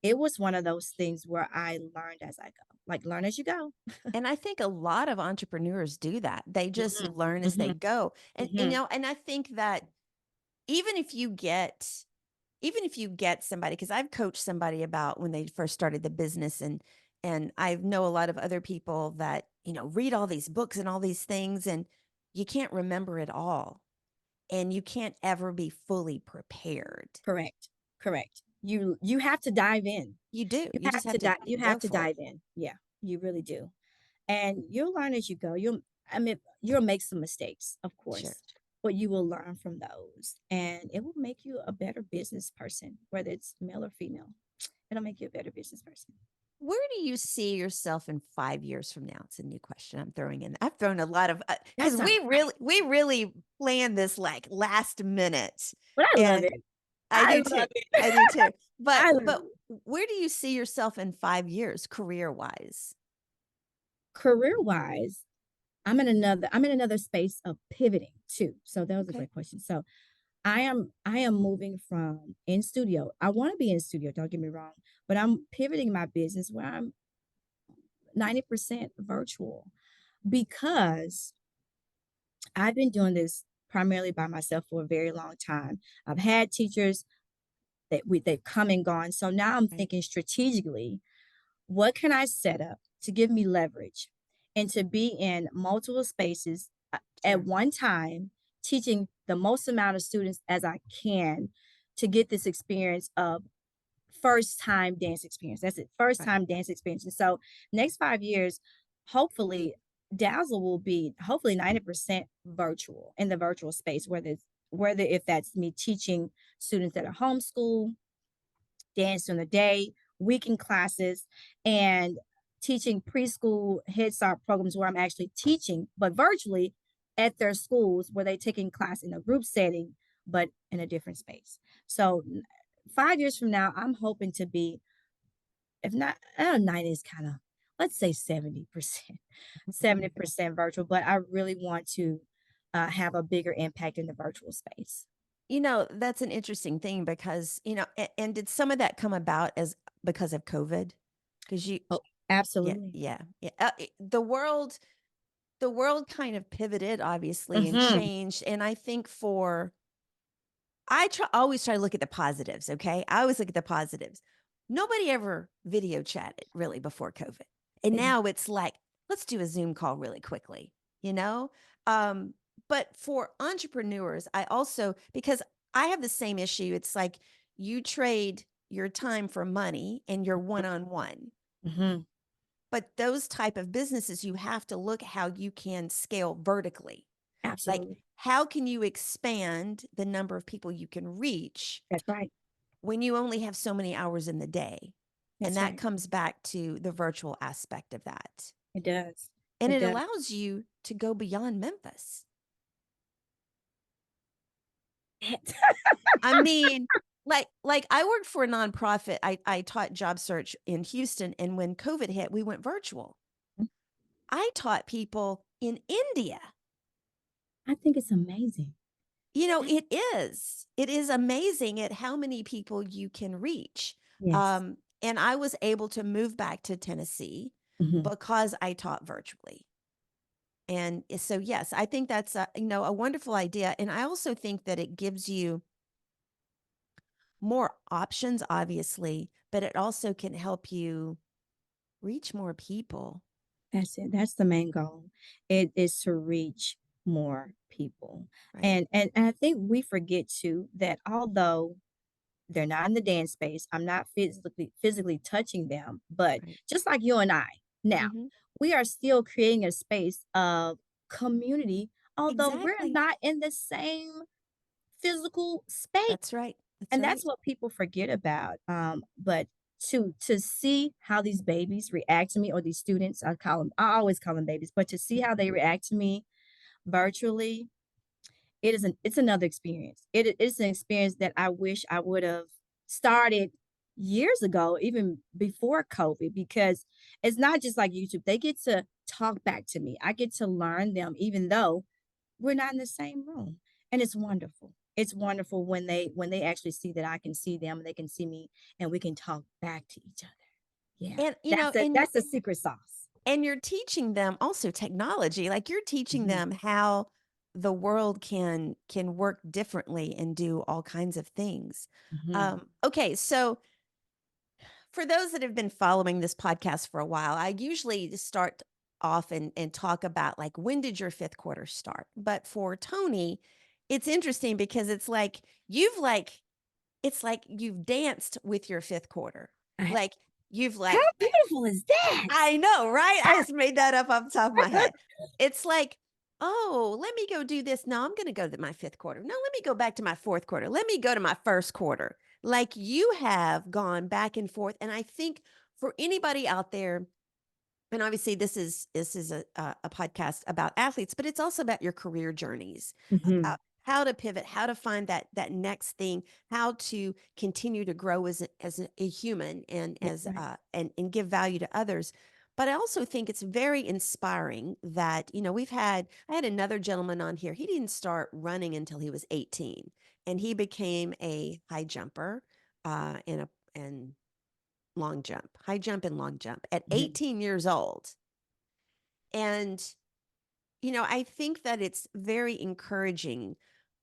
it was one of those things where I learned as I go. Like learn as you go. And I think a lot of entrepreneurs do that. They just Mhm, learn as they mhm, go. And you mhm. know, and I think that even if you get even if you get somebody, because I've coached somebody about when they first started the business, and I know a lot of other people that, you know, read all these books and all these things, and you can't remember it all. And you can't ever be fully prepared. Correct, correct. You have to dive in. You do. You You just have have to to you have go to for it. dive in. Yeah, you really do. And you'll learn as you go. I mean, you'll make some mistakes, of Sure. course, but you will learn from those, and it will make you a better business person, whether it's male or female. It'll make you a better business person. Where do you see yourself in 5 years from now? It's a new question I'm throwing in. I've thrown a lot of because That's all right, we really planned this like last minute, but I love and it. I I do too. love it. I do too. I love But it. where do you see yourself in 5 years, career wise? Career wise, I'm in another space of pivoting too. So that was a Okay. great question. So I am moving from in studio. I want to be in studio, don't get me wrong, but I'm pivoting my business where I'm 90% virtual because I've been doing this primarily by myself for a very long time. I've had teachers they've come and gone. So now I'm Right. thinking strategically, what can I set up to give me leverage and to be in multiple spaces at Sure. one time, teaching the most amount of students as I can to get this experience of first time dance experience. That's it, first Right. time dance experience. And so, next 5 years, hopefully, Dazzle will be hopefully 90% virtual in the virtual space, whether if that's me teaching students that are homeschool, dance during the day, weekend classes, and teaching preschool Head Start programs where I'm actually teaching, but virtually at their schools where they're taking class in a group setting, but in a different space. So 5 years from now, I'm hoping to be, if not, 90 is kind of, let's say 70%, 70% virtual, but I really want to have a bigger impact in the virtual space. You know, that's an interesting thing because, you know, and did some of that come about as because of COVID? Because you, Yeah, Absolutely. yeah, yeah. The world kind of pivoted, obviously, and Hmm. changed. And I think for always try to look at the positives. Okay, I always look at the positives. Nobody ever video chatted really before COVID, and now it's like, let's do a Zoom call really quickly. You know, um, but for entrepreneurs, I also, because I have the same issue. It's like you trade your time for money and your one on one. Hmm. But those type of businesses, you have to look at how you can scale vertically. Like, Absolutely. how can you expand the number of people you can reach That's right. when you only have so many hours in the day? And That's that right. comes back to the virtual aspect of that. It does. And It it does. allows you to go beyond Memphis. I mean, like I worked for a nonprofit. I taught job search in Houston, and when COVID hit, we went virtual. I taught people in India. I think it's amazing. You know, it is. It is amazing at how many people you can reach. Yes. And I was able to move back to Tennessee Hmm. because I taught virtually. And so, yes, I think that's a wonderful idea. And I also think that it gives you more options, obviously, but it also can help you reach more people. That's it. That's the main goal. It is to reach more people. Right. And I think we forget too that although they're not in the dance space, I'm not physically touching them, but Right. just like you and I, now Hmm. we are still creating a space of community, although we're Exactly. not in the same physical space. That's right. That's And that's right. what people forget about. But to see how these babies react to me, or these students, I always call them babies, but to see how they react to me virtually, it's another experience. It's an experience that I wish I would have started years ago, even before COVID, because it's not just like YouTube. They get to talk back to me. I get to learn them, even though we're not in the same room, and it's wonderful. It's wonderful when they actually see that I can see them, and they can see me, and we can talk back to each other. Yeah, And, that's the secret sauce. and you're teaching them also technology, like you're teaching Mhm, them how the world can work differently and do all kinds of things. mhm. Okay, so for those that have been following this podcast for a while, I usually just start off and talk about like, when did your fifth quarter start? But for Tony, it's interesting because it's like you've danced with your fifth quarter. I Like you've How like beautiful is that? I know, right? I just made that up off the top of my head. It's like, oh, let me go do this. No, I'm going to go to my fifth quarter. No, let me go back to my fourth quarter. Let me go to my first quarter. Like you have gone back and forth. And I think for anybody out there, and obviously this is a podcast about athletes, but it's also about your career journeys, Mhm, about how to pivot, how to find that next thing, how to continue to grow as a human and that's as right. and give value to others. But I also think it's very inspiring that I had another gentleman on here. He didn't start running until he was 18, and he became a high jumper in a and long jump, high jump and long jump at Mhm, 18 years old. And, I think that it's very encouraging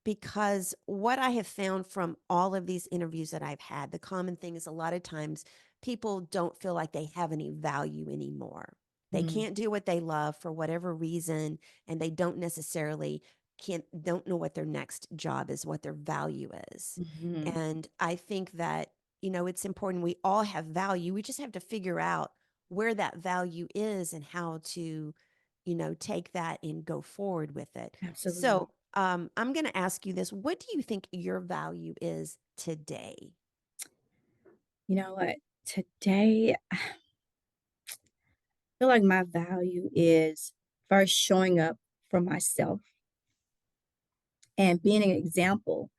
because what I have found from all of these interviews that I've had, the common thing is a lot of times people don't feel like they have any value anymore. They mm, can't do what they love for whatever reason, and they don't necessarily don't know what their next job is, what their value is. mhm. And I think that, it's important. We all have value. We just have to figure out where that value is and how to take that and go forward with it. Absolutely. So, I'm going to ask you this. What do you think your value is today? You know what? Today, I feel like my value is first showing up for myself and being an example,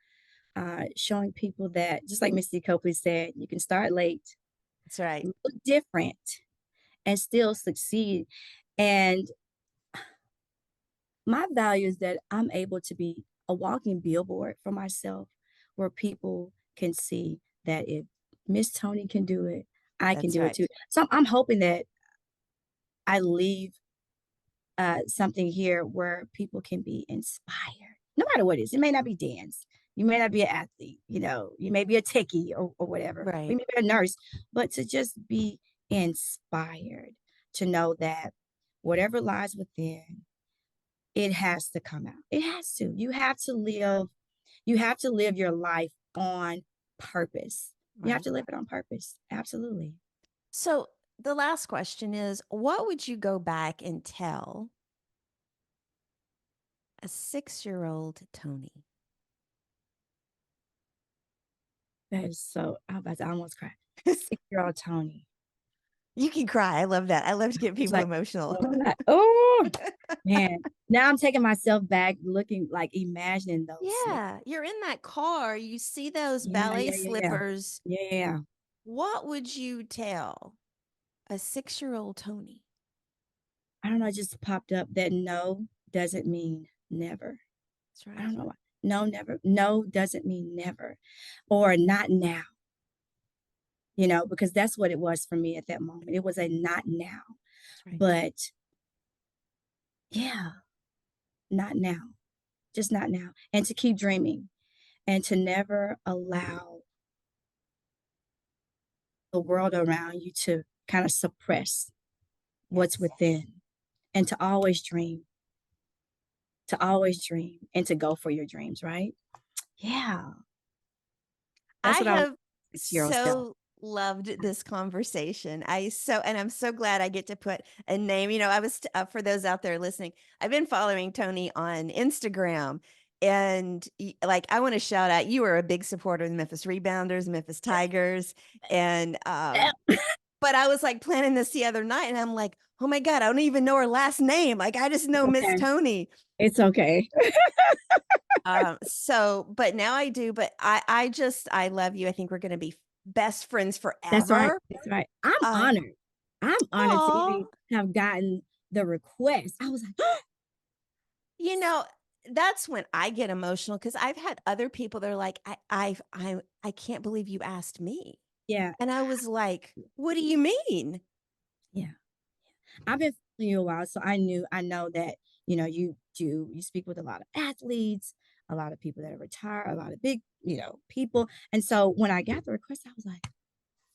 showing people that, just like Misty Copley said, you can start late, That's right. look different, and still succeed. And my value is that I'm able to be a walking billboard for myself, where people can see that if Miss Tony can do it, I can That's do it right. too. So I'm hoping that I leave something here where people can be inspired, no matter what it is. It may not be dance. You may not be an athlete, you may be a techie or whatever. We Right. may be a nurse, but to just be inspired to know that whatever lies within, it has to come out. It has to. You have to live your life on purpose. You have Right. to live it on purpose. Absolutely. So the last question is, what would you go back and tell a 6-year-old Tony? That is so I was about to almost cry. 6-year-old Tony. You can cry. I love that. I love to get It's people like, emotional. oh, man. Now I'm taking myself back, looking like imagining those slips. Yeah, you're in that car, you see those Yeah, ballet yeah, yeah, yeah. slippers. Yeah, yeah, yeah. What would you tell a 6-year-old Tony? I don't know, it just popped up that no doesn't mean never. That's I right. don't know why. No, never. No doesn't mean never or not now, because that's what it was for me at that moment. It was a not now. That's right. But yeah, not now. Just not now. And to keep dreaming and to never allow the world around you to kind of suppress what's Yes. within and to always dream and to go for your dreams, right? Yeah. I That's what I would have 6-year-old self. so loved this conversation. And I'm so glad I get to put a name. For those out there listening, I've been following Tony on Instagram. And like, I want to shout out, you were a big supporter of the Memphis Rebounders, Memphis Tigers. And, but I was like planning this the other night and I'm like, oh my God, I don't even know her last name. Like, I just know Miss Okay. Tony. It's okay. But now I do, but I love you. I think we're going to be best friends That's right. forever. That's right. I'm Uh, honored. I'm honored to even oh, have gotten the request. I was like, you know, that's when I get emotional because I've had other people that are like, I can't believe you asked me. yeah, And I was like, what do you mean? yeah. I've been following you a while, so I know that, you speak with a lot of athletes, a lot of people that are retired, a lot of big, people. And so when I got the request, I was like,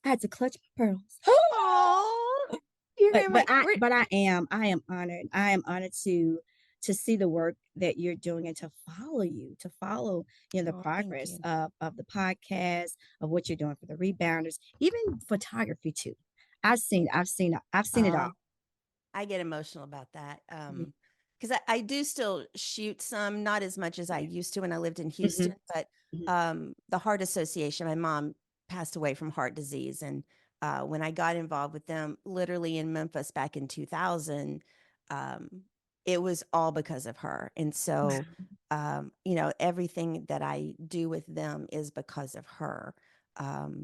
I had to clutch my pearls. Oh, you're But gonna but make I we're but I am honored. I am honored to see the work that you're doing and to follow, the oh, thank progress you. of the podcast, of what you're doing for the rebounders, even photography too. I've seen it all. Uh, I get emotional about that. Mhm. Because I do still shoot some, not as much as I Yeah. used to when I lived in Mhm, Houston, but mhm. the Heart Association, my mom passed away from heart disease. And when I got involved with them, literally in Memphis back in 2000, um, it was all because of her. And so, Wow. everything that I do with them is because of her.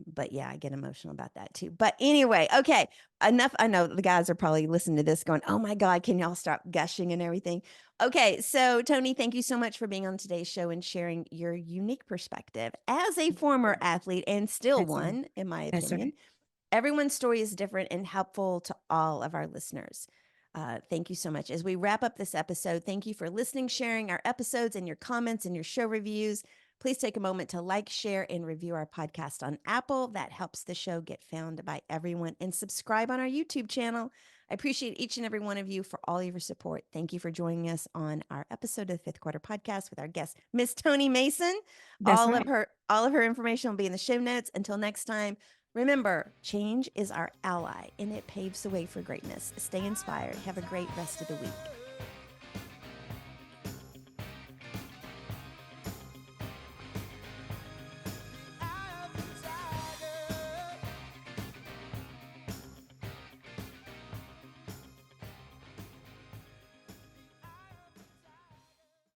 But yeah, I get emotional about that too. But anyway, okay, enough. I know the guys are probably listening to this going, oh my God, can y'all stop gushing and everything? Okay, so Tony, thank you so much for being on today's show and sharing your unique perspective as a former athlete and still That's right. one, in my That's opinion. right. Everyone's story is different and helpful to all of our listeners. Thank you so much. As we wrap up this episode, thank you for listening, sharing our episodes and your comments and your show reviews. Please take a moment to like, share, and review our podcast on Apple. That helps the show get found by everyone. And subscribe on our YouTube channel. I appreciate each and every one of you for all of your support. Thank you for joining us on our episode of the Fifth Quarter Podcast with our guest, Miss Tony Mason. That's right. All of her information will be in the show notes. Until next time, remember, change is our ally and it paves the way for greatness. Stay inspired. Have a great rest of the week.